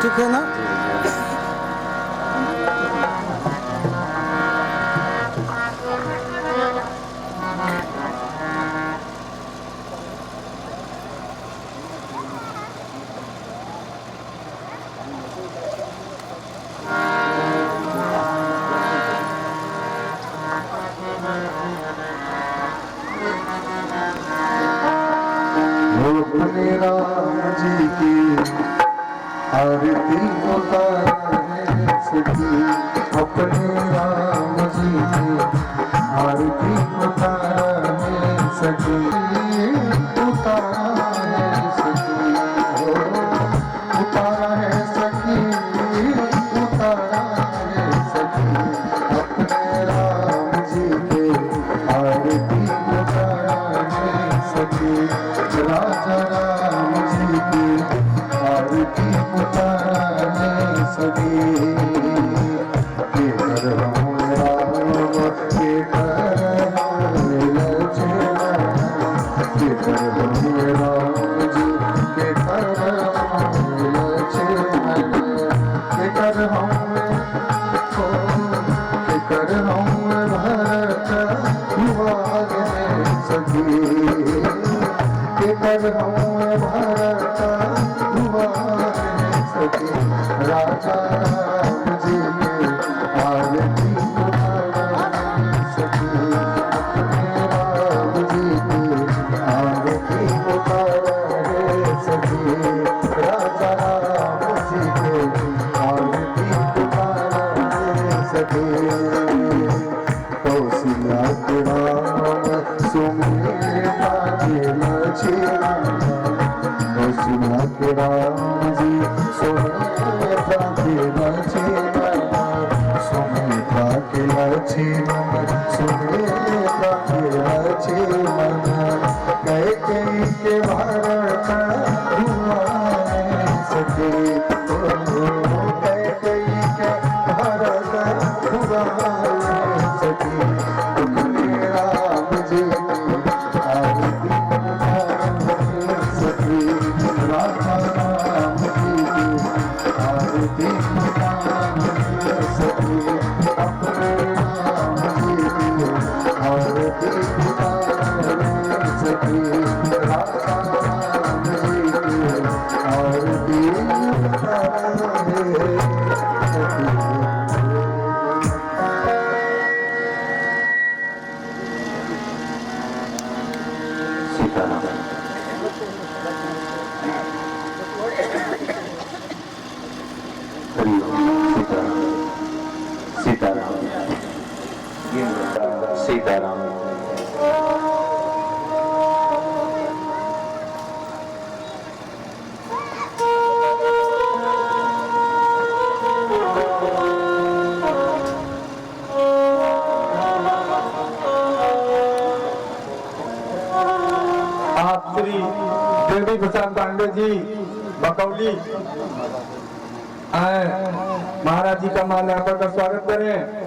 ठीक है ना? अपने राम जी की आरती उतारे सखी, अपने राम जी की आरती उतारे सखी, उतारा है सखी, उतारा है सखी, उतारा है सखी, अपने राम जी के आरती उतारा है सखी, राजा राम जी की आरती उतारे सखी, के कर हम राम के कर हम लक्ष्मण, के कर हम राम जी के कर हम लक्ष्मण, के कर हम के कर हम भरत युवाग सखी, के कर हम भरत युवाग सखी, राजा राम जी के आरती उतारे सखी, अपने राम जी की आरती उतारे सखी, राजा राम जी के आरती उतारे सखी, कौशल्या के राम सुमिर बाजे लक्ष्मण, कौशल्या के राम जी सुमिर बाजे लक्ष्मण, सुमित्रा के लक्ष्मण, सुमित्रा के लक्ष्मण, कैकेयी के भरत युवाग सखी, कैकेयी के भरत युवाग सखी, अपने राम जी की आरती उतारे सखी, राजा राम जी की आरती उतारे सखी, अपने राम जी की आरती उतारे सखी, राजा राम जी की आरती उतारे सखी। सीताराम सीताराम आप श्री देवी प्रसाद पांडे जी बकौली आए, महाराज जी का माल्यार्पण का स्वागत करें।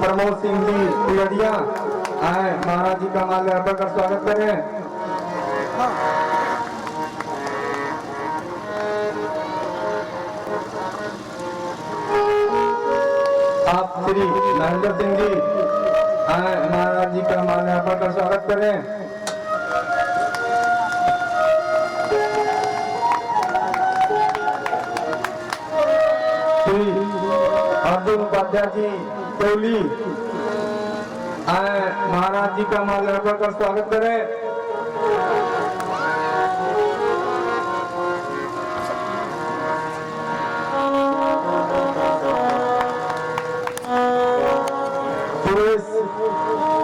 प्रमोद सिंह जी तिवड़िया आए महाराज जी का माल्य अर्पण कर स्वागत करें। आप श्री महेंद्र सिंह जी आए महाराज जी का माल्य अर्पण कर स्वागत करें। श्री अर्जुन उपाध्याय जी कोहली आए महाराज जी का माल्य अर्पण कर स्वागत करें।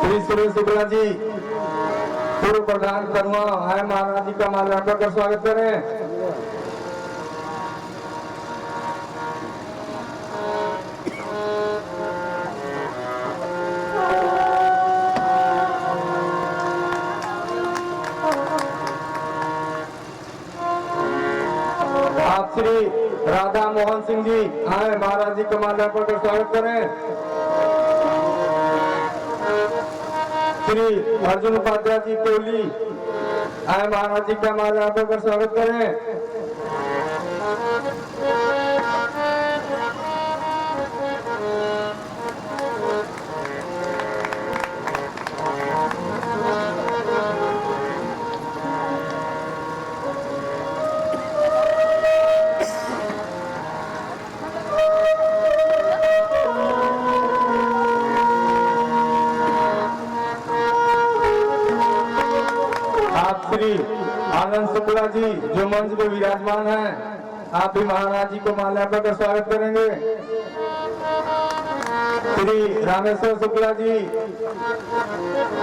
श्री सुरेश शुक्ला जी पूर्व प्रधान कर्मा आए महाराज जी का माल्य अर्पण कर स्वागत करें। आप श्री राधा मोहन सिंह जी आए महाराज जी का माल्य अर्पण कर स्वागत करें। श्री अर्जुन उपाध्याय जी कोहली आए महाराज जी का माल्य अर्पण कर स्वागत करें। श्री आनंद शुक्ला जी जो मंच पे विराजमान हैं, आप भी महाराज जी को माल्यार्पण कर स्वागत करेंगे। श्री रामेश्वर शुक्ला जी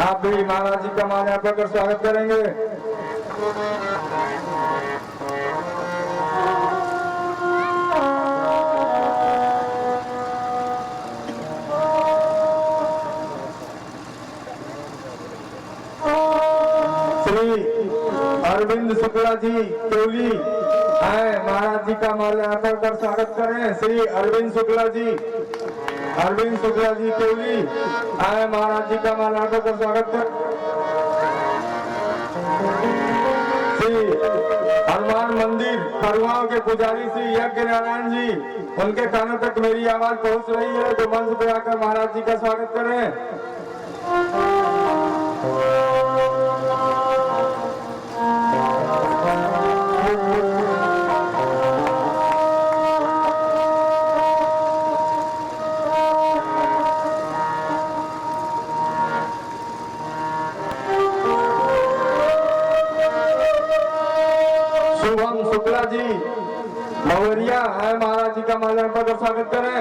आप भी महाराज जी का माल्यार्पण कर स्वागत करेंगे। अरविंद शुक्ला जी केवली आए महाराज जी का माल्यार्पण कर स्वागत करें। श्री अरविंद शुक्ला जी केवली आए महाराज जी का माल्यार्पण कर स्वागत करें। श्री हनुमान मंदिर फरुआओं के पुजारी श्री यज्ञ नारायण जी, उनके कानों तक मेरी आवाज पहुंच रही है तो मंच पे आकर महाराज जी का स्वागत करें। शुभम शुक्ला जी मवरिया है महाराज जी का माल्यार्पण कर स्वागत करें।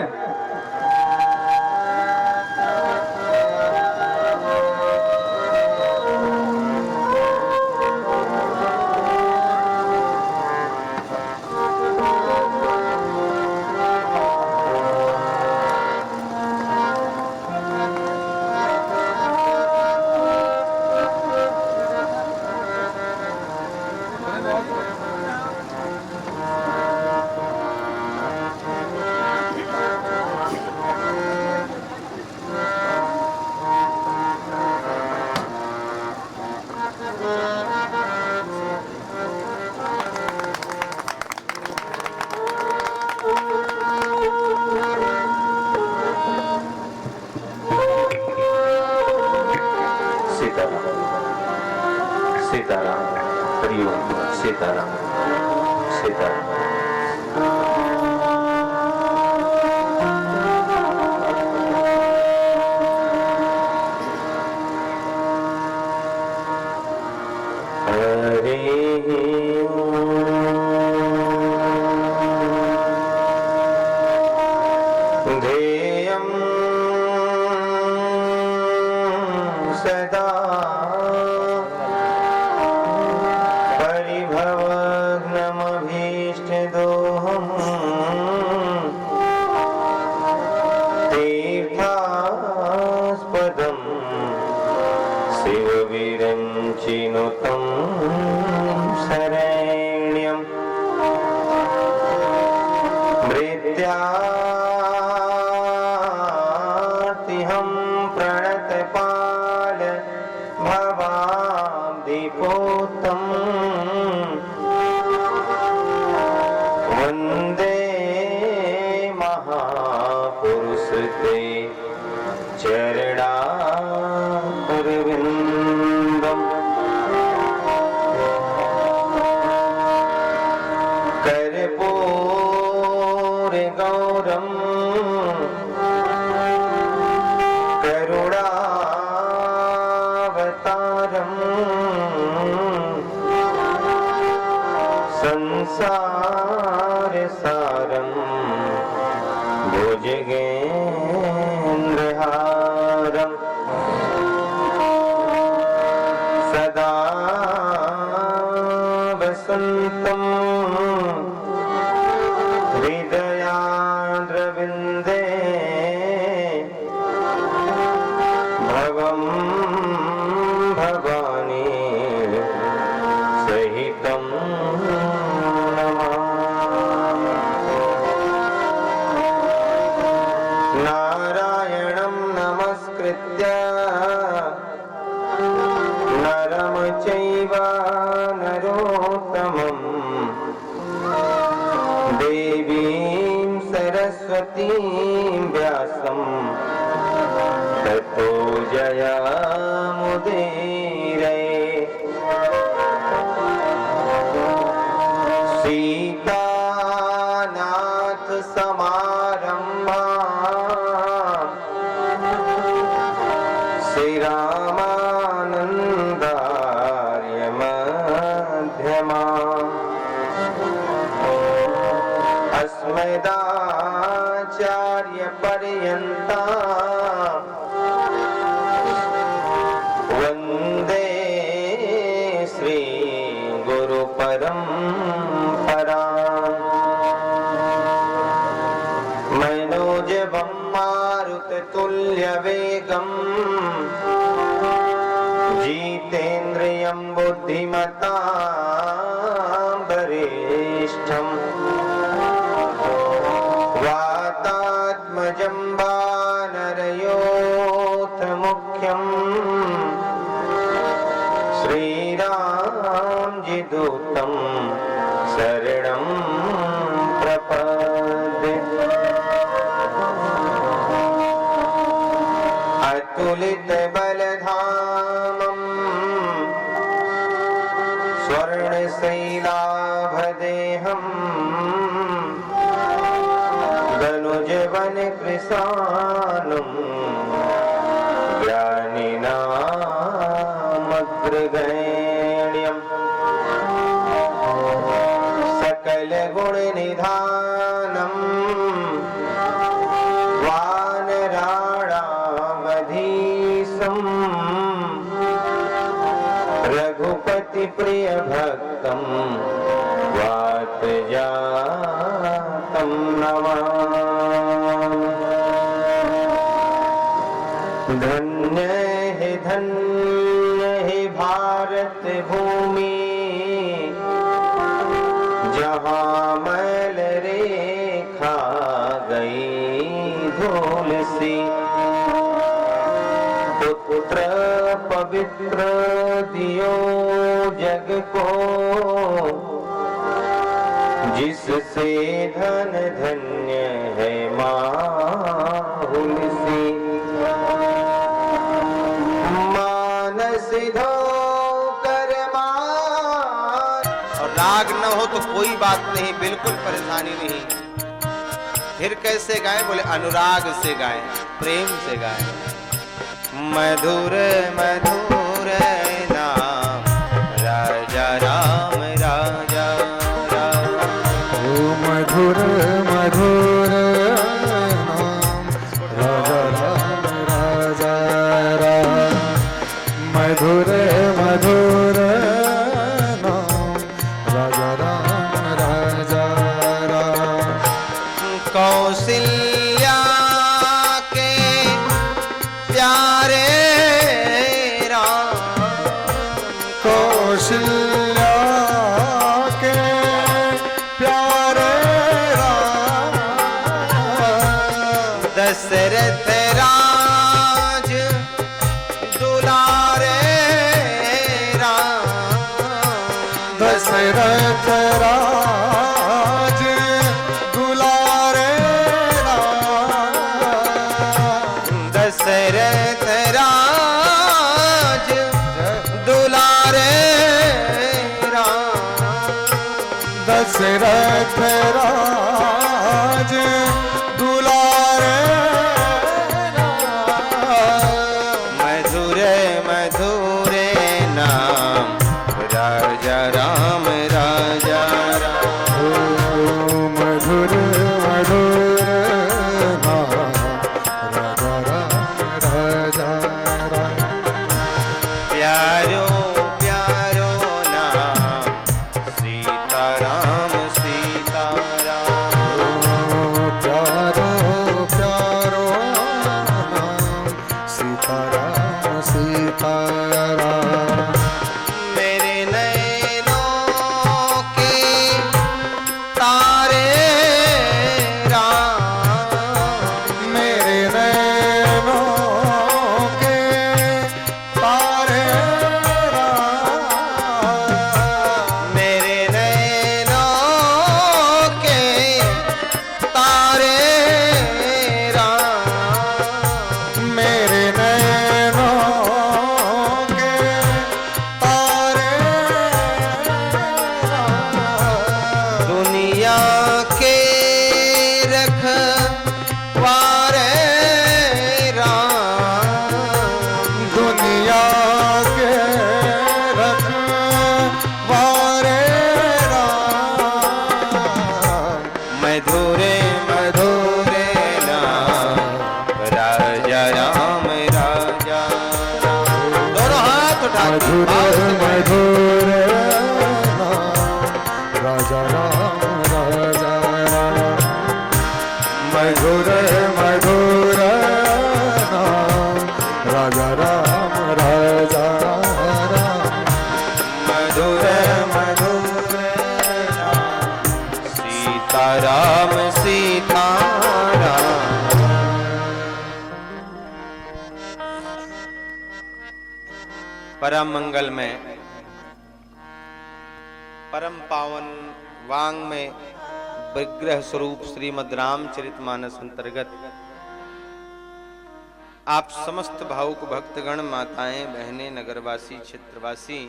सीताराम हरिओम सीताराम सीताराम। ध्येयं सदा परिभवग्नमभीष्टदोहम् तीर्थास्पदं शिवविरञ्चिनुतं शरण्यं मृत्यार्तिहम् वैकोतम वंदे महापुरुष ते चरणारविंदम कर्पूर गौरम करुणावतारम संसार सारम भुजगेन्द्रहारम सदा वसंतम हृदयाद्रविन्दे भवं भवानी सहितं नमामि। नारायणं नमस्कृत्य नरं चैव नरोत्तमं देवीं सरस्वतीं व्यासं ततो जयामुदीरये। सीतानाथ समारम्भां श्रीरामानन्दार्य मध्यमाम् अस्मदाचार्य पर्यन्ता वन्दे श्री गुरु परम्परा। मनोजवं मारुततुल्यवेगं जितेन्द्रियं बुद्धिमतां वरिष्ठम् वातात्मजं वानरयोथमुख्यं श्रीरामजिदूतं शरणं प्रपद्ये। अतुलितबलधामं स्वर्णशैलाभदेहम् धनुजवन कृशानुं ज्ञानिनामग्रगण्यं सकलगुणनिधानं वानराणामधीशं रघुपतिप्रियभक्तं वातजातं नमामि। धन्य है भारत भूमि जहाँ मैल रेखा गई धूल सी। पुत्र पवित्र दियो जग को जिससे धन धन्य है माहुल सी। मानस धोकर मान। और राग न हो तो कोई बात नहीं, बिल्कुल परेशानी नहीं। फिर कैसे गाए? बोले अनुराग से गाए, प्रेम से गाए। मधुर मधुर नाम राजा राम राजा राम। ओ मधुर मधुर नाम राजा राम राजा राम। मधुर मधुर नाम राजा राम राजा राम। कौशल्या के प्यारे राम। कौशल्या के प्यारे राम। दशरथ राज दुलारे राम। दशरथ राज दुलारे राम, दशरथ राज दुलारे राम, दशरथ राज दुलारे राम, मधुर मधुर नाम राजा राम राजा राम। ओ मधुर मधुर नाम राजा राम राजा राम, प्यारो प्यारो नाम सीताराम सीताराम। प्यारो प्यारो नाम सीताराम सीताराम, मेरे नैनों के तारे राम, मेरे नैनों के तारे राम, मेरे नैनों के तारे राम, मेरे नैनों के तारे राम, दुनिया के रखवारे राम, दुनिया के रखवारे राम, मधुरे मधुरे नाम राजा राम राजा राम। दोनों हाथ उठा के मधुर भाव से गाएं। मधुर नाम राजा राम राजा राम, मधुर मधुर नाम राजा राम राजा राम, मधुर मधुर नाम सीताराम सीताराम। परम मंगल में परम पावन वांग में विग्रह स्वरूप श्रीमद् रामचरितमानस अंतर्गत आप समस्त भावुक भक्तगण, माताएं, बहनें, नगरवासी, क्षेत्रवासी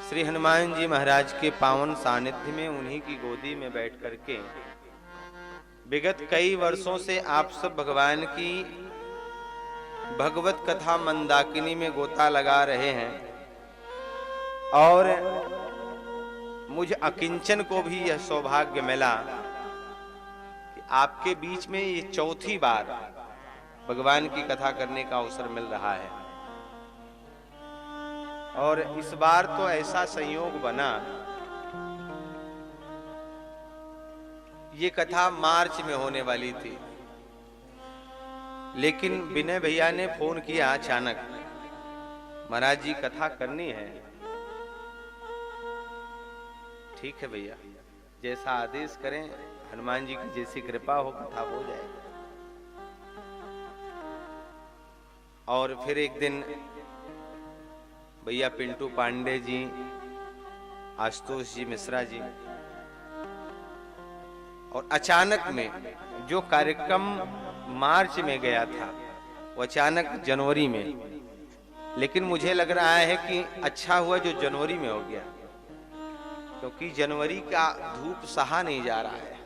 श्री हनुमान जी महाराज के पावन सानिध्य में उन्हीं की गोदी में बैठ करके विगत कई वर्षों से आप सब भगवान की भगवत कथा मंदाकिनी में गोता लगा रहे हैं और मुझ अकिंचन को भी यह सौभाग्य मिला कि आपके बीच में ये चौथी बार भगवान की कथा करने का अवसर मिल रहा है। और इस बार तो ऐसा संयोग बना, ये कथा मार्च में होने वाली थी, लेकिन विनय भैया ने फोन किया अचानक, महाराज जी कथा करनी है। ठीक है भैया, जैसा आदेश करें, हनुमान जी की जैसी कृपा हो कथा हो जाए। और फिर एक दिन भैया पिंटू पांडे जी, आशुतोष जी मिश्रा जी, और अचानक में जो कार्यक्रम मार्च में गया था वो अचानक जनवरी में, लेकिन मुझे लग रहा है कि अच्छा हुआ जो जनवरी में हो गया, क्योंकि जनवरी का धूप सहा नहीं जा रहा है।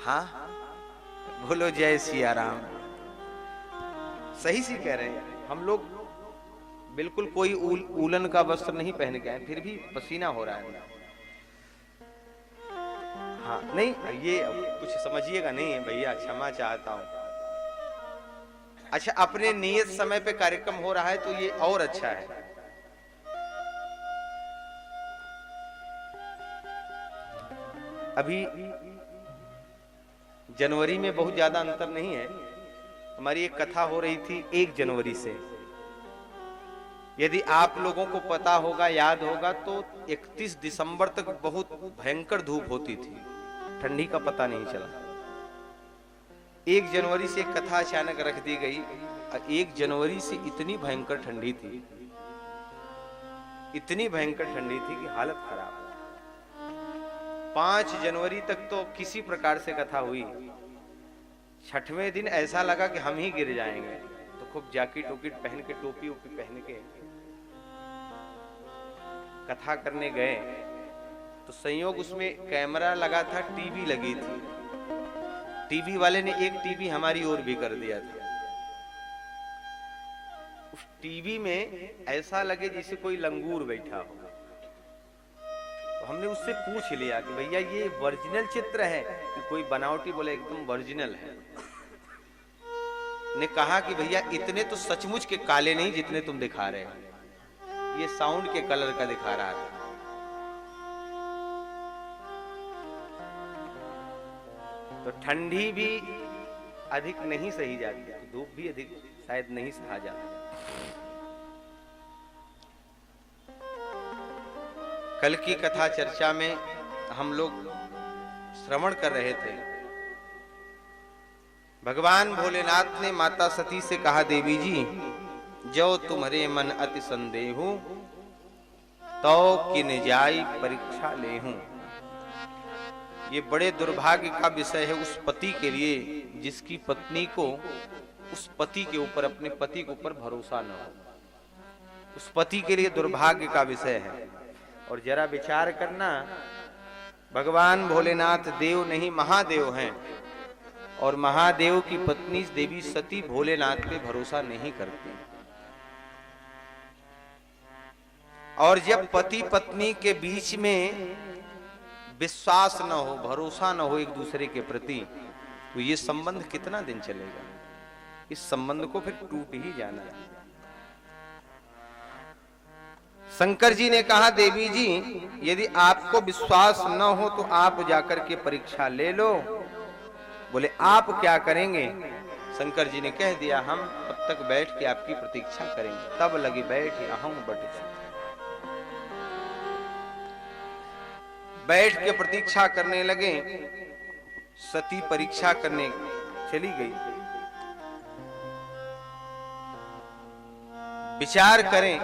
हाँ बोलो जय सिया राम। सही सी कह रहे हैं हम लोग, बिल्कुल कोई उलन का वस्त्र नहीं पहन के आए, फिर भी पसीना हो रहा है। हाँ नहीं, ये कुछ समझिएगा नहीं भैया, क्षमा चाहता हूं। अच्छा, अपने नियत समय पे कार्यक्रम हो रहा है तो ये और अच्छा है। अभी जनवरी में बहुत ज्यादा अंतर नहीं है। हमारी एक कथा हो रही थी 1 जनवरी से। यदि आप लोगों को पता होगा, याद होगा, तो 31 दिसंबर तक बहुत भयंकर धूप होती थी, ठंडी का पता नहीं चला। 1 जनवरी से एक कथा अचानक रख दी गई। 1 जनवरी से इतनी भयंकर ठंडी थी इतनी भयंकर ठंडी थी कि हालत खराब। 5 जनवरी तक तो किसी प्रकार से कथा हुई। 6वें दिन ऐसा लगा कि हम ही गिर जाएंगे, तो खूब जैकेट उकेट पहन के, टोपी ओपी पहन के कथा करने गए। तो संयोग उसमें कैमरा लगा था, टीवी लगी थी। टीवी वाले ने एक टीवी हमारी ओर भी कर दिया था। उस टीवी में ऐसा लगे जैसे कोई लंगूर बैठा हो। तो हमने उससे पूछ लिया कि भैया ये ओरिजिनल चित्र है कि कोई बनावटी? बोले एकदम ओरिजिनल है। ने कहा कि भैया इतने तो सचमुच के काले नहीं जितने तुम दिखा रहे हो, ये साउंड के कलर का दिखा रहा था। तो ठंडी भी अधिक नहीं सही जाती, धूप भी अधिक शायद नहीं सहा जाती। कल की कथा चर्चा में हम लोग श्रवण कर रहे थे। भगवान भोलेनाथ ने माता सती से कहा, देवी जी जो तुम्हारे मन अति संदेहु तो किन जाई परीक्षा लेहूं। ये बड़े दुर्भाग्य का विषय है उस पति के लिए जिसकी पत्नी को उस पति के ऊपर, अपने पति के ऊपर भरोसा न हो। उस पति के लिए दुर्भाग्य का विषय है। और जरा विचार करना, भगवान भोलेनाथ देव नहीं महादेव हैं, और महादेव की पत्नी देवी सती भोलेनाथ पे भरोसा नहीं करती। और जब पति पत्नी के बीच में विश्वास न हो, भरोसा न हो एक दूसरे के प्रति, तो ये संबंध कितना दिन चलेगा? इस संबंध को फिर टूट ही जाना है। शंकर जी ने कहा, देवी जी यदि आपको विश्वास न हो तो आप जाकर के परीक्षा ले लो। बोले आप क्या करेंगे? शंकर जी ने कह दिया, हम तब तक बैठ के आपकी प्रतीक्षा करेंगे। तब लगी बैठ अहम बट। बैठ के प्रतीक्षा करने लगे। सती परीक्षा करने चली गई। विचार करें,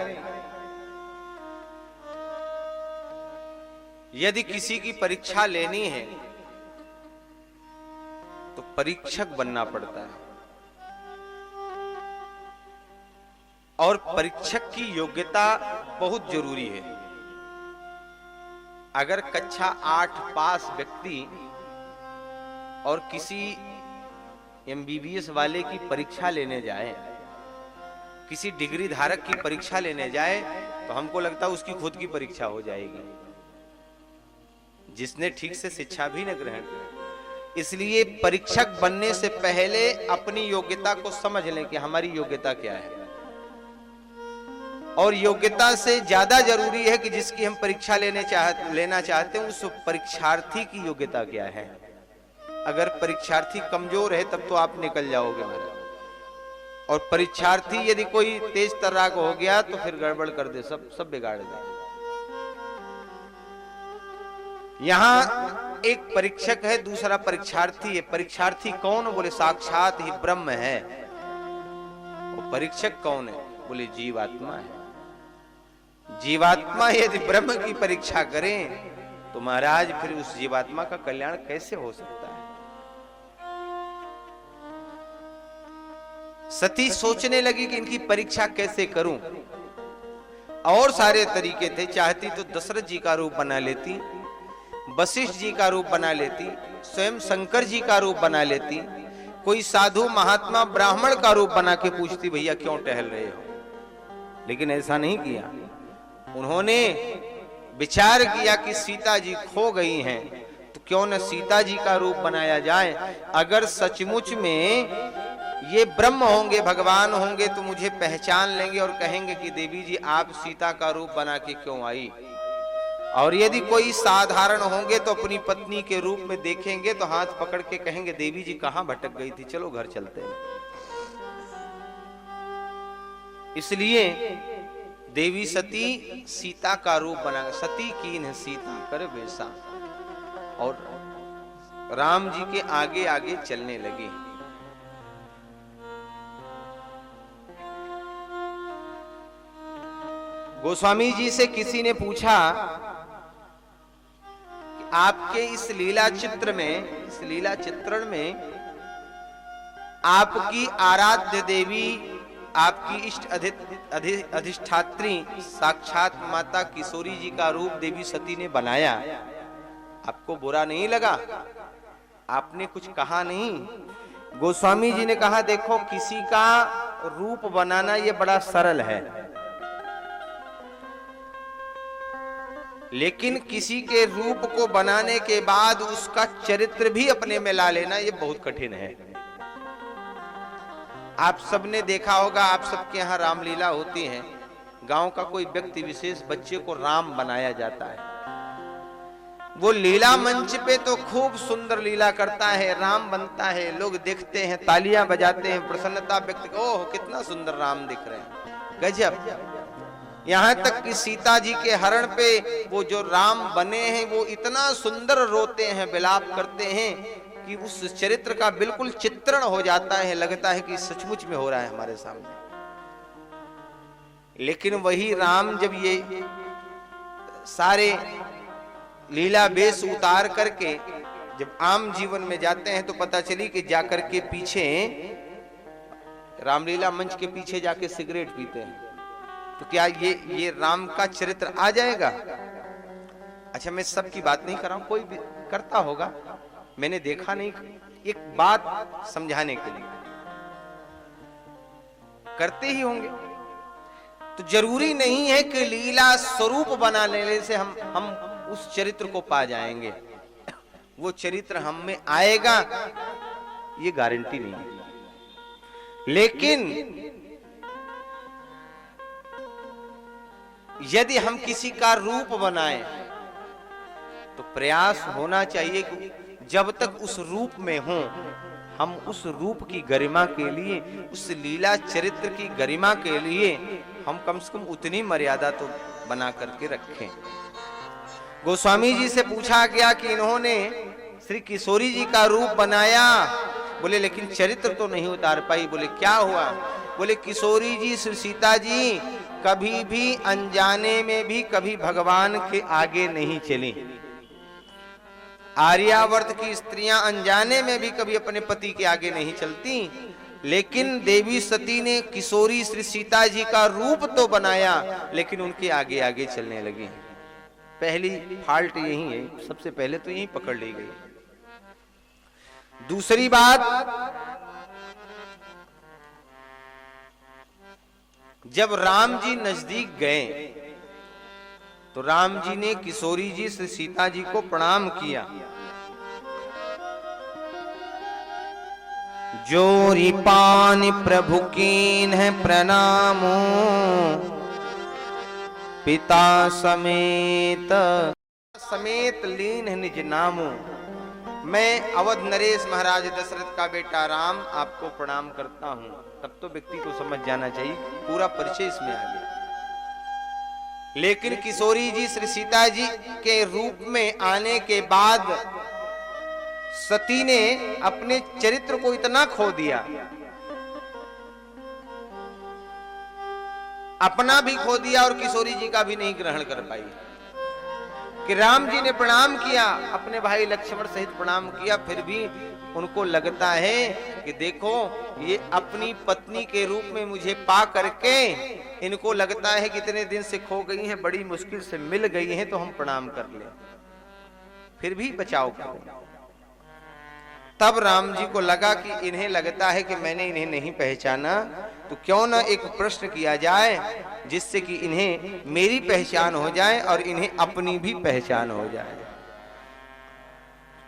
यदि किसी की परीक्षा लेनी है तो परीक्षक बनना पड़ता है। और परीक्षक की योग्यता बहुत जरूरी है। अगर कक्षा 8 पास व्यक्ति और किसी MBBS वाले की परीक्षा लेने जाए, किसी डिग्री धारक की परीक्षा लेने जाए, तो हमको लगता है उसकी खुद की परीक्षा हो जाएगी, जिसने ठीक से शिक्षा भी न ग्रहण की। इसलिए परीक्षक बनने से पहले अपनी योग्यता को समझ लें कि हमारी योग्यता क्या है। और योग्यता से ज्यादा जरूरी है कि जिसकी हम परीक्षा लेना चाहते हैं उस परीक्षार्थी की योग्यता क्या है। अगर परीक्षार्थी कमजोर है तब तो आप निकल जाओगे मेरे। और परीक्षार्थी यदि कोई तेज तर्राक हो गया तो फिर गड़बड़ कर दे, सब बिगाड़ दे। यहां एक परीक्षक है, दूसरा परीक्षार्थी है। परीक्षार्थी कौन? बोले साक्षात ही ब्रह्म है। और परीक्षक कौन है? बोले जीवात्मा है। जीवात्मा यदि ब्रह्म की परीक्षा करें तो महाराज फिर उस जीवात्मा का कल्याण कैसे हो सकता है? सती सोचने लगी कि इनकी परीक्षा कैसे करूं। और सारे तरीके थे। चाहती तो दशरथ जी का रूप बना लेती, वशिष्ठ जी का रूप बना लेती, स्वयं शंकर जी का रूप बना लेती, कोई साधु महात्मा ब्राह्मण का रूप बना के पूछती भैया क्यों टहल रहे हो। लेकिन ऐसा नहीं किया। उन्होंने विचार किया कि सीता जी खो गई हैं, तो क्यों न सीता जी का रूप बनाया जाए। अगर सचमुच में ये ब्रह्म होंगे, भगवान होंगे, तो मुझे पहचान लेंगे और कहेंगे कि देवी जी आप सीता का रूप बना के क्यों आई। और यदि कोई साधारण होंगे तो अपनी पत्नी के रूप में देखेंगे तो हाथ पकड़ के कहेंगे देवी जी कहां भटक गई थी, चलो घर चलते हैं। इसलिए देवी सती सीता का रूप बना, सती कीन सीता कर बेसा, और राम जी के आगे आगे चलने लगे। गोस्वामी जी से किसी ने पूछा कि आपके इस लीला चित्र में, इस लीला चित्रण में आपकी आराध्य देवी, आपकी इष्ट अधिष्ठात्री साक्षात माता किशोरी जी का रूप देवी सती ने बनाया, आपको बुरा नहीं लगा? आपने कुछ कहा नहीं? गोस्वामी जी ने कहा, देखो किसी का रूप बनाना ये बड़ा सरल है, लेकिन किसी के रूप को बनाने के बाद उसका चरित्र भी अपने में ला लेना ये बहुत कठिन है। आप सबने देखा होगा, आप सबके यहाँ रामलीला होती है, गांव का कोई व्यक्ति विशेष बच्चे को राम बनाया जाता है। वो लीला मंच पे तो खूब सुंदर लीला करता है, राम बनता है, लोग देखते हैं, तालियां बजाते हैं, प्रसन्नता व्यक्त, ओह कितना सुंदर राम दिख रहे हैं, गजब। यहां तक कि सीता जी के हरण पे वो जो राम बने हैं वो इतना सुंदर रोते हैं, विलाप करते हैं कि उस चरित्र का बिल्कुल चित्रण हो जाता है, लगता है कि सचमुच में हो रहा है हमारे सामने। लेकिन वही राम जब ये सारे लीला बेस उतार करके जब आम जीवन में जाते हैं तो पता चली कि जाकर के पीछे रामलीला मंच के पीछे जाके सिगरेट पीते हैं, तो क्या ये राम का चरित्र आ जाएगा? अच्छा, मैं सबकी बात नहीं कर रहा हूं, कोई भी करता होगा, मैंने देखा नहीं, एक बात समझाने के लिए करते ही होंगे। तो जरूरी नहीं है कि लीला स्वरूप बना लेने से हम उस चरित्र को पा जाएंगे, वो चरित्र हम में आएगा ये गारंटी नहीं है। लेकिन यदि हम किसी का रूप बनाएं तो प्रयास होना चाहिए कि जब तक उस रूप में हों, हम उस रूप की गरिमा के लिए, उस लीला चरित्र की गरिमा के लिए हम कम से कम उतनी मर्यादा तो बना करके रखें। गोस्वामी जी से पूछा गया कि इन्होंने श्री किशोरी जी का रूप बनाया, बोले लेकिन चरित्र तो नहीं उतार पाई। बोले क्या हुआ? बोले किशोरी जी, श्री सीता जी कभी भी अनजाने में भी कभी भगवान के आगे नहीं चली। आर्यावर्त की स्त्रियां अनजाने में भी कभी अपने पति के आगे नहीं चलती, लेकिन देवी सती ने किशोरी श्री सीता जी का रूप तो बनाया, लेकिन उनके आगे आगे चलने लगी। पहली फॉल्ट यही है, सबसे पहले तो यही पकड़ ली गई। दूसरी बात, जब राम जी नजदीक गए तो राम जी ने किशोरी जी श्री सीता जी को प्रणाम किया। जोरी पान प्रभु कीन है प्रणामो, पिता समेत समेत लीन है निज नामो। मैं अवध नरेश महाराज दशरथ का बेटा राम आपको प्रणाम करता हूं। तब तो व्यक्ति को समझ जाना चाहिए, पूरा परिचय इसमें आ गया। लेकिन किशोरी जी श्री सीता जी के रूप में आने के बाद सती ने अपने चरित्र को इतना खो दिया, अपना भी खो दिया और किशोरी जी का भी नहीं ग्रहण कर पाई। कि राम जी ने प्रणाम किया, अपने भाई लक्ष्मण सहित प्रणाम किया, फिर भी उनको लगता है कि देखो ये अपनी पत्नी के रूप में मुझे पा करके इनको लगता है कि इतने दिन से खो गई हैं, बड़ी मुश्किल से मिल गई हैं, तो हम प्रणाम कर लें, फिर भी बचाव करें। तब राम जी को लगा कि इन्हें लगता है कि मैंने इन्हें नहीं पहचाना, तो क्यों ना एक प्रश्न किया जाए जिससे कि इन्हें मेरी पहचान हो जाए और इन्हें अपनी भी पहचान हो जाए।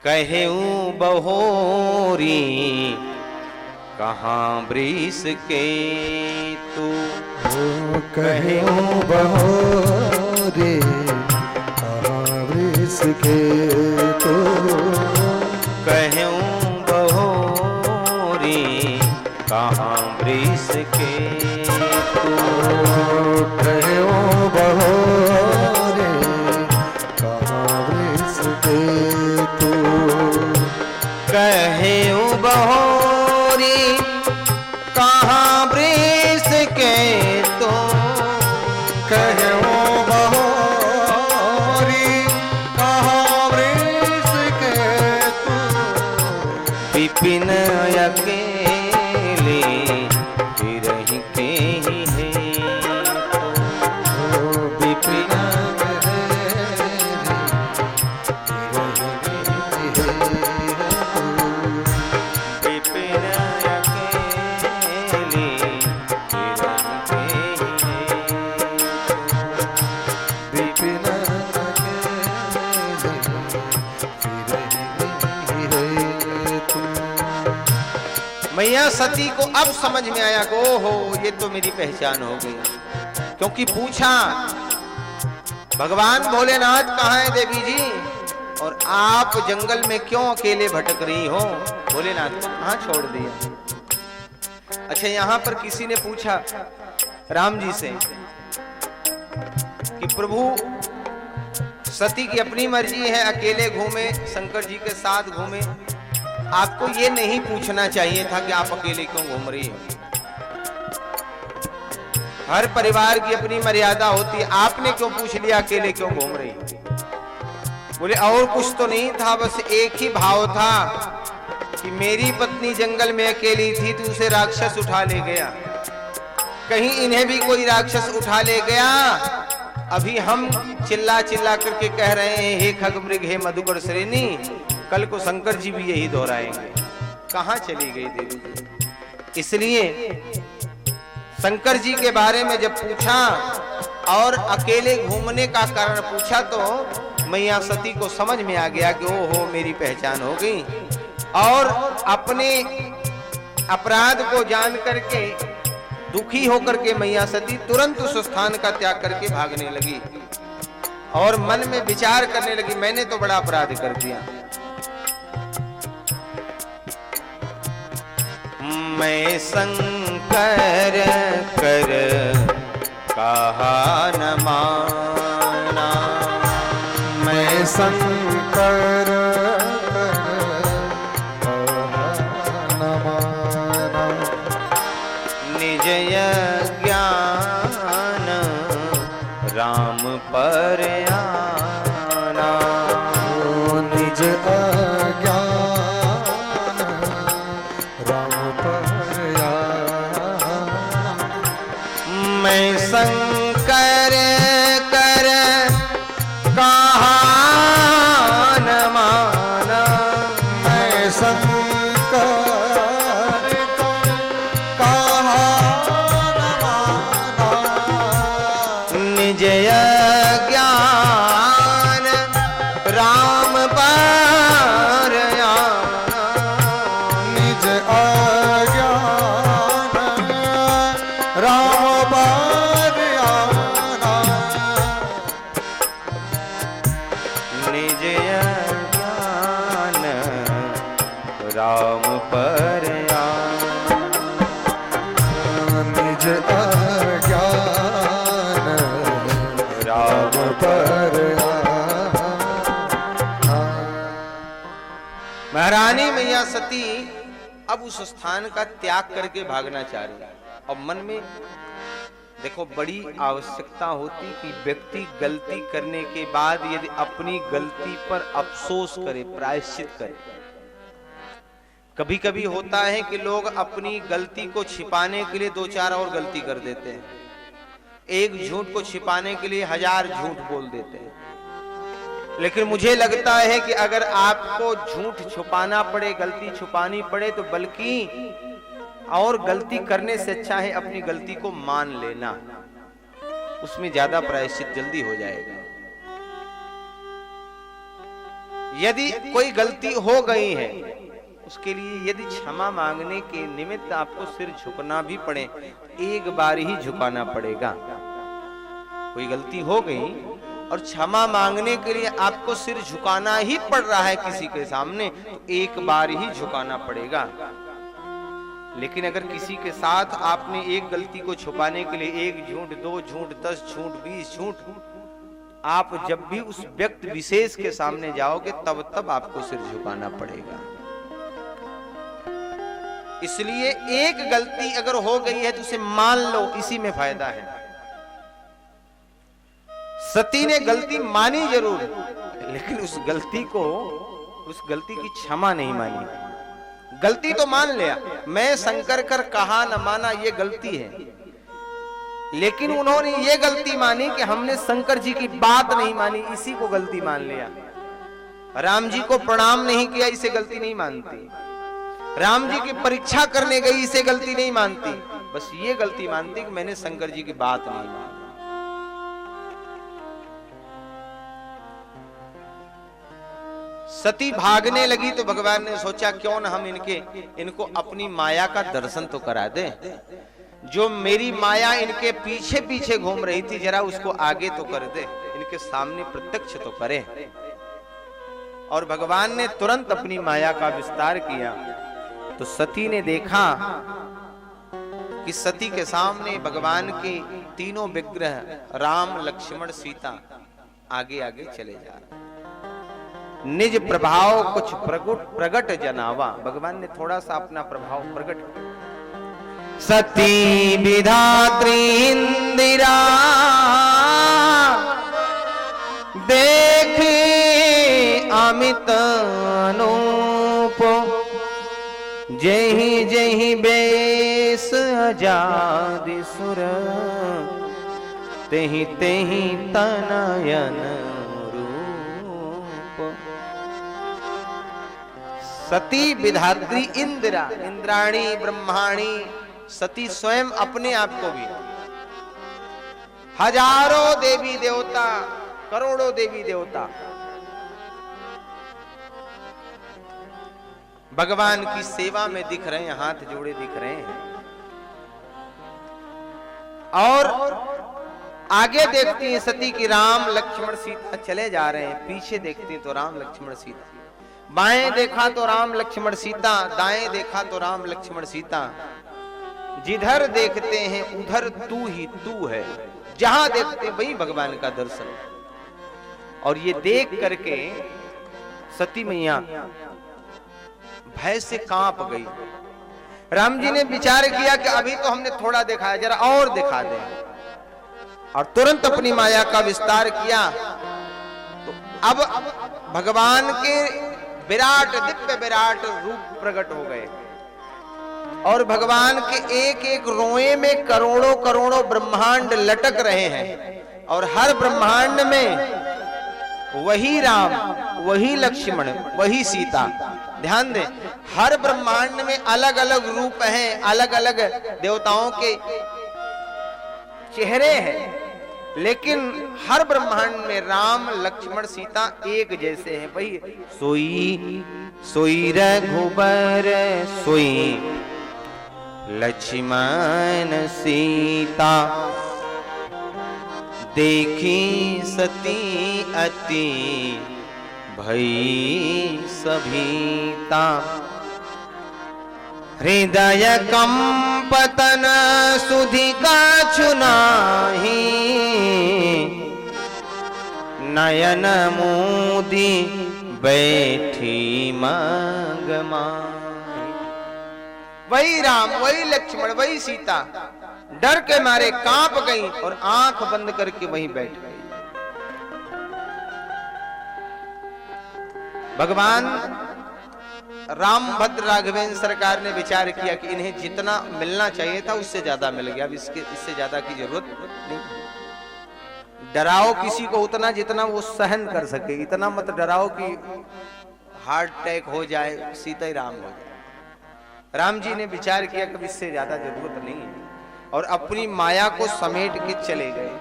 कहेऊ बहोरी कहाँ वृष के तू, कहेऊ बहोरी कहाँ वृष के तू, कहेऊ बहोरी कहाँ वृष के तू, कहेऊ बहोरी कहाँ वृष के तू, कहेऊ बहोरी कहाँ वृष के तू, कहेऊ मैया सती को अब समझ में आया कि ओहो ये तो मेरी पहचान हो गई, क्योंकि पूछा भगवान भोलेनाथ कहाँ है देवी जी, और आप जंगल में क्यों अकेले भटक रही हो? भोलेनाथ को कहाँ छोड़ दिया? अच्छा, यहाँ पर किसी ने पूछा राम जी से कि प्रभु सती की अपनी मर्जी है, अकेले घूमे, शंकर जी के साथ घूमे, आपको ये नहीं पूछना चाहिए था कि आप अकेले क्यों घूम रही हो? हर परिवार की अपनी मर्यादा होती है, आपने क्यों पूछ लिया अकेले क्यों घूम रही हो? बोले और कुछ तो नहीं था, बस एक ही भाव था कि मेरी पत्नी जंगल में अकेली थी तो उसे राक्षस उठा ले गया, कहीं इन्हें भी कोई राक्षस उठा ले गया। अभी हम चिल्ला चिल्ला करके कह रहे हैं हे खगमृग हे मधुकर श्रेणी, कल को शंकर जी भी यही दोहराएंगे। कहां चली गई देवी जी? इसलिए शंकर जी के बारे में जब पूछा और अकेले घूमने का कारण पूछा तो मैया सती को समझ में आ गया कि ओहो मेरी पहचान हो गई, और अपने अपराध को जान करके दुखी होकर के मैया सती तुरंत उस स्थान का त्याग करके भागने लगी और मन में विचार करने लगी मैंने तो बड़ा अपराध कर दिया। मैं शंकर कर कहा न माना, मैं शंकर न माना, निज ज्ञान राम पर आना, निज अज्ञान राम पर आना। मैं शंकर कर कहा न माना, मैं शंकर कर कहा न माना, निज ज्ञान राम पर आना, निज अज्ञान राम पर आना, निज ज्ञान राम पर आना, निज अज्ञान राम पर आना। महारानी मैया सती अब उस स्थान का त्याग करके भागना चाह रही है, और मन में देखो बड़ी आवश्यकता होती कि व्यक्ति गलती करने के बाद यदि अपनी गलती पर अफसोस करे, प्रायश्चित करे। कभी कभी होता है कि लोग अपनी गलती को छिपाने के लिए 2-4 और गलती कर देते हैं, एक झूठ को छिपाने के लिए 1000 झूठ बोल देते हैं। लेकिन मुझे लगता है कि अगर आपको झूठ छुपाना पड़े, गलती छुपानी पड़े, तो बल्कि और गलती करने से अच्छा है अपनी गलती को मान लेना, उसमें ज्यादा प्रायश्चित जल्दी हो जाएगा। यदि कोई गलती हो गई है उसके लिए यदि क्षमा मांगने के निमित्त आपको सिर झुकना भी पड़े, एक बार ही झुकाना पड़ेगा। कोई गलती हो गई और क्षमा मांगने के लिए आपको सिर झुकाना ही पड़ रहा है किसी के सामने, तो एक बार ही झुकाना पड़ेगा। लेकिन अगर किसी के साथ आपने एक गलती को छुपाने के लिए 1 झूठ, 2 झूठ, 10 झूठ, 20 झूठ, आप जब भी उस व्यक्ति विशेष के सामने जाओगे तब आपको सिर झुकाना पड़ेगा। इसलिए एक गलती अगर हो गई है तो उसे मान लो, इसी में फायदा है। सती ने गलती मानी जरूर, लेकिन उस गलती की क्षमा नहीं मानी। गलती तो मान लिया, मैं शंकर कर कहा न माना, ये गलती है, लेकिन उन्होंने ये गलती मानी कि हमने शंकर जी की बात नहीं मानी, इसी को गलती मान लिया। राम जी को प्रणाम नहीं किया, इसे गलती नहीं मानती। राम जी की परीक्षा करने गई, इसे गलती नहीं मानती, बस ये गलती मानती कि मैंने शंकर जी की बात नहीं मानी। सती भागने लगी तो भगवान ने सोचा क्यों न हम इनको अपनी माया का दर्शन तो करा दे। जो मेरी माया इनके पीछे पीछे घूम रही थी जरा उसको आगे तो कर दे, इनके सामने प्रत्यक्ष तो करे। और भगवान ने तुरंत अपनी माया का विस्तार किया तो सती ने देखा कि सती के सामने भगवान के तीनों विग्रह राम लक्ष्मण सीता आगे आगे चले जा रहे। निज प्रभाव कुछ प्रगट जनावा, भगवान ने थोड़ा सा अपना प्रभाव प्रकट किया। सती विधात्री इंदिरा देखे अमित अनूप, जही जही बेस आजादी सुर, तेहि तेहि तनयन रूप। सती विधात्री इंदिरा, इंद्राणी ब्रह्माणी सती स्वयं अपने आप को भी, हजारों देवी देवता करोड़ों देवी देवता भगवान की सेवा में दिख रहे हैं, हाथ जोड़े दिख रहे हैं। और आगे देखती हैं सती की राम लक्ष्मण सीता चले जा रहे हैं, पीछे देखती हैं तो राम लक्ष्मण सीता, बाएं देखा तो राम लक्ष्मण सीता, दाएं देखा तो राम लक्ष्मण सीता, जिधर देखते हैं उधर तू ही तू है, जहां देखते वही भगवान का दर्शन। और ये देख करके सती मैया भय से कांप गई। राम जी ने विचार किया कि अभी तो हमने थोड़ा देखा है, जरा और दिखा दें, और तुरंत अपनी माया का विस्तार किया। तो अब भगवान के विराट दिव्य विराट रूप प्रकट हो गए और भगवान के एक एक रोए में करोड़ों करोड़ों ब्रह्मांड लटक रहे हैं और हर ब्रह्मांड में वही राम, वही लक्ष्मण, वही सीता। ध्यान दें, हर ब्रह्मांड में अलग अलग रूप हैं, अलग अलग देवताओं के चेहरे हैं, लेकिन हर ब्रह्मांड में राम लक्ष्मण सीता एक जैसे हैं। वही सोई सोई रघुबर सोई लक्ष्मण सीता, देखी सती अति भई सभीता, हृदय कंपतन सुधि काछु नाहि, नयन मोदी बैठी मगमाई। वही राम, वही लक्ष्मण, वही सीता डर के मारे कांप गई और आंख बंद करके वहीं बैठ गई। भगवान रामभद्र राघवेंद्र सरकार ने विचार किया कि इन्हें जितना मिलना चाहिए था उससे ज्यादा मिल गया, अब इससे ज्यादा की जरूरत नहीं। डराओ किसी को उतना जितना वो सहन कर सके, इतना मत डराओ कि हार्ट अटैक हो जाए, सीता ही राम हो जाए। राम जी ने विचार किया कि इससे ज्यादा जरूरत नहीं है और अपनी माया को समेट के चले गए।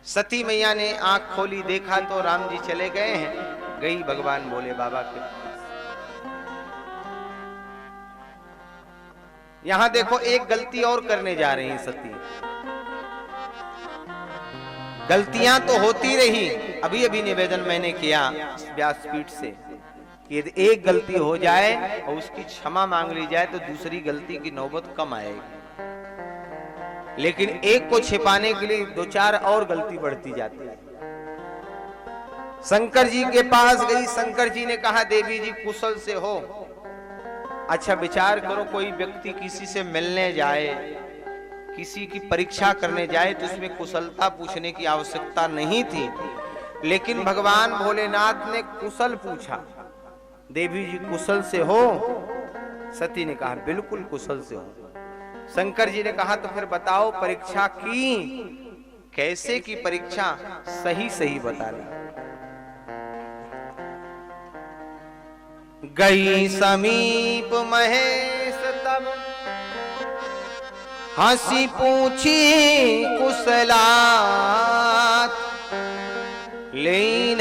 सती मैया ने आंख खोली, देखा तो राम जी चले गए हैं। गई भगवान भोले बाबा के पास। यहां देखो एक गलती और करने जा रही हैं सती। गलतियां तो होती रही, अभी अभी निवेदन मैंने किया व्यासपीठ से कि यदि एक गलती हो जाए और उसकी क्षमा मांग ली जाए तो दूसरी गलती की नौबत कम आएगी, लेकिन एक को छिपाने के लिए दो चार और गलती बढ़ती जाती है। शंकर जी के पास गई, शंकर जी ने कहा देवी जी कुशल से हो। अच्छा विचार करो, कोई व्यक्ति किसी से मिलने जाए, किसी की परीक्षा करने जाए तो उसमें कुशलता पूछने की आवश्यकता नहीं थी, लेकिन भगवान भोलेनाथ ने कुशल पूछा, देवी जी कुशल से हो? सती ने कहा बिल्कुल कुशल से हो। शंकर जी ने कहा तो फिर बताओ परीक्षा की, कैसे की परीक्षा, सही सही बताना। गई समीप महेश तब हंसी पूछी कुशलात,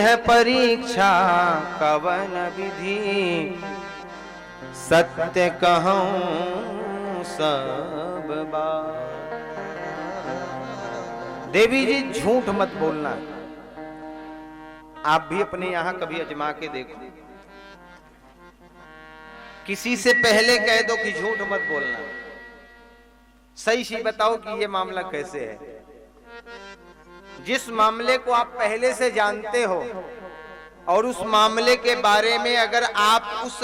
है परीक्षा कवन विधि, सत्य कहूं सब बात। देवी जी झूठ मत बोलना। आप भी अपने यहां कभी अजमा के देखो, किसी से पहले कह दो कि झूठ मत बोलना, सही सी बताओ कि ये मामला कैसे है। जिस मामले को आप पहले से जानते हो और उस मामले के बारे में अगर आप उस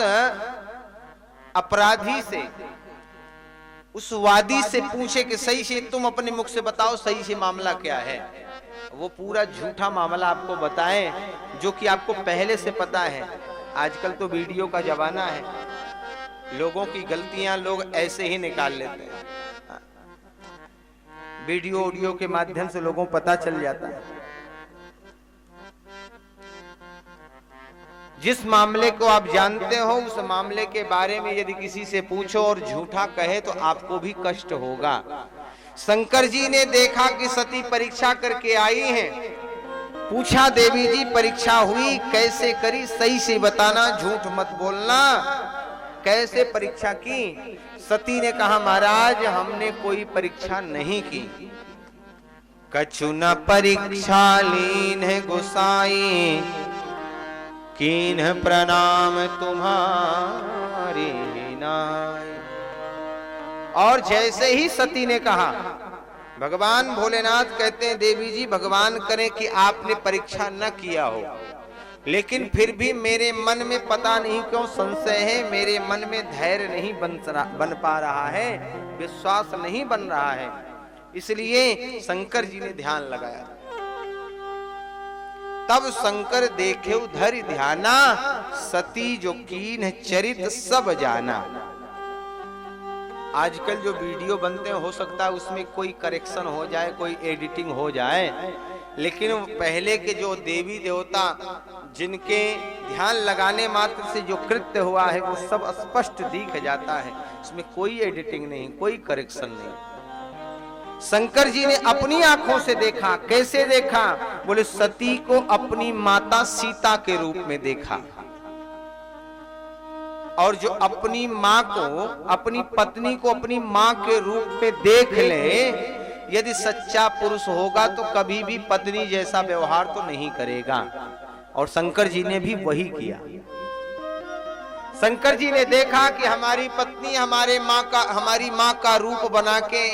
अपराधी से, उस वादी से पूछे कि सही से तुम अपने मुख से बताओ सही से मामला क्या है, वो पूरा झूठा मामला आपको बताएं जो कि आपको पहले से पता है। आजकल तो वीडियो का जमाना है, लोगों की गलतियां लोग ऐसे ही निकाल लेते हैं। वीडियो ऑडियो के माध्यम से लोगों को पता चल जाता है। जिस मामले को आप जानते हो उस मामले के बारे में यदि किसी से पूछो और झूठा कहे तो आपको भी कष्ट होगा। शंकर जी ने देखा कि सती परीक्षा करके आई हैं, पूछा देवी जी परीक्षा हुई कैसे करी, सही से बताना, झूठ मत बोलना, कैसे परीक्षा की। सती ने कहा महाराज हमने कोई परीक्षा नहीं की, कछु न परीक्षा लीन है गोसाई, कीन्ह प्रणाम तुम्हारी नाई। और जैसे ही सती ने कहा, भगवान भोलेनाथ कहते हैं देवी जी भगवान करें कि आपने परीक्षा न किया हो, लेकिन फिर भी मेरे मन में पता नहीं क्यों संशय है, मेरे मन में धैर्य नहीं बन पा रहा है, विश्वास नहीं बन रहा है। इसलिए शंकर जी ने ध्यान लगाया। तब शंकर देखे धरि ध्याना, सती जो कीन्ह चरित सब जाना। आजकल जो वीडियो बनते हैं हो सकता है उसमें कोई करेक्शन हो जाए, कोई एडिटिंग हो जाए, लेकिन पहले के जो देवी देवता जिनके ध्यान लगाने मात्र से जो कृत्य हुआ है वो सब स्पष्ट दिख जाता है, उसमें कोई एडिटिंग नहीं, कोई करेक्शन नहीं। शंकर जी ने अपनी आंखों से देखा। कैसे देखा? बोले सती को अपनी माता सीता के रूप में देखा। और जो अपनी माँ को, अपनी पत्नी को अपनी माँ के रूप में देख ले, यदि सच्चा पुरुष होगा तो कभी भी पत्नी जैसा व्यवहार तो नहीं करेगा। और शंकर जी ने भी वही किया। शंकर जी ने देखा कि हमारी पत्नी हमारी माँ का रूप बना के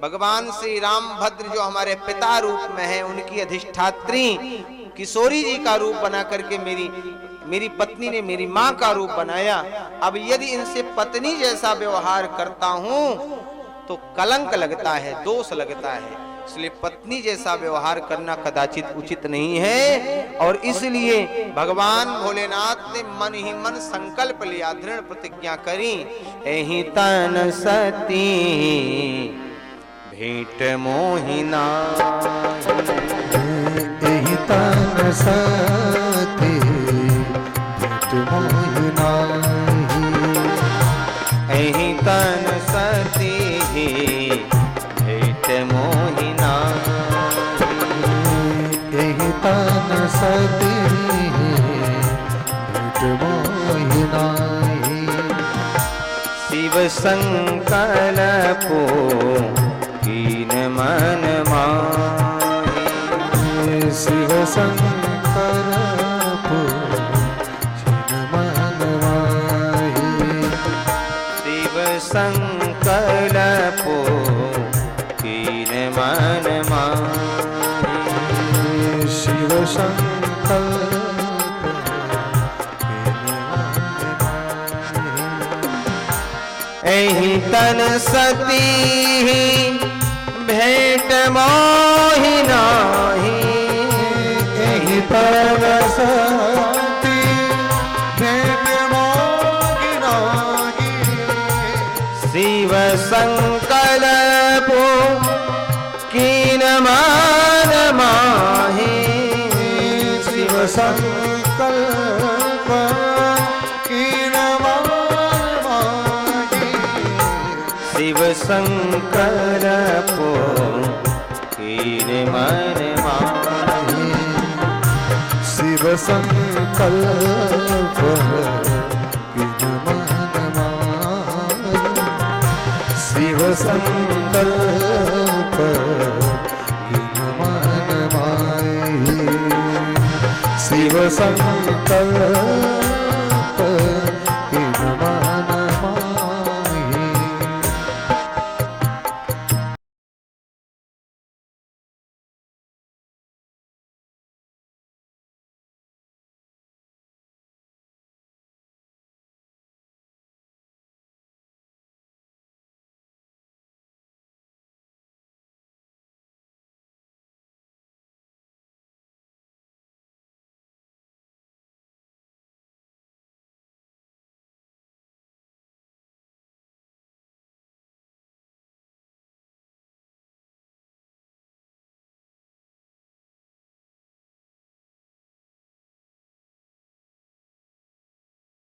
भगवान श्री राम भद्र जो हमारे पिता रूप में है उनकी अधिष्ठात्री किशोरी जी का रूप बना करके मेरी पत्नी ने मेरी माँ का रूप बनाया। अब यदि इनसे पत्नी जैसा व्यवहार करता हूं तो कलंक लगता है, दोष लगता है, इसलिए पत्नी जैसा व्यवहार करना कदाचित उचित नहीं है। और इसलिए भगवान भोलेनाथ ने मन ही मन संकल्प लिया, दृढ़ प्रतिज्ञा करी, एहि तन सती भेंट मोहिना, एहि तन सती भेंट मोहिना, एहि तन सती भेंट मोहिना, एहि तन सती भेंट मोहिना। शिव संकल्पो कीन मन माहि, शिव संकल्पो कीन मन माहि, शिव संकल्पो कीन मन माहि, शिव संकल्पो एहि तन सती भेंट मोहिनाहि, एहि तन सती भेंट मोहिनाहि, शिव संकल्पो कीन मन माहि, शिव संकल्प कीन मन माहि, शिव संकल्पो कीन मन माहि, शिव संकल्प किन मन माही शिव संकल्प किन मन माही शिव संकल्प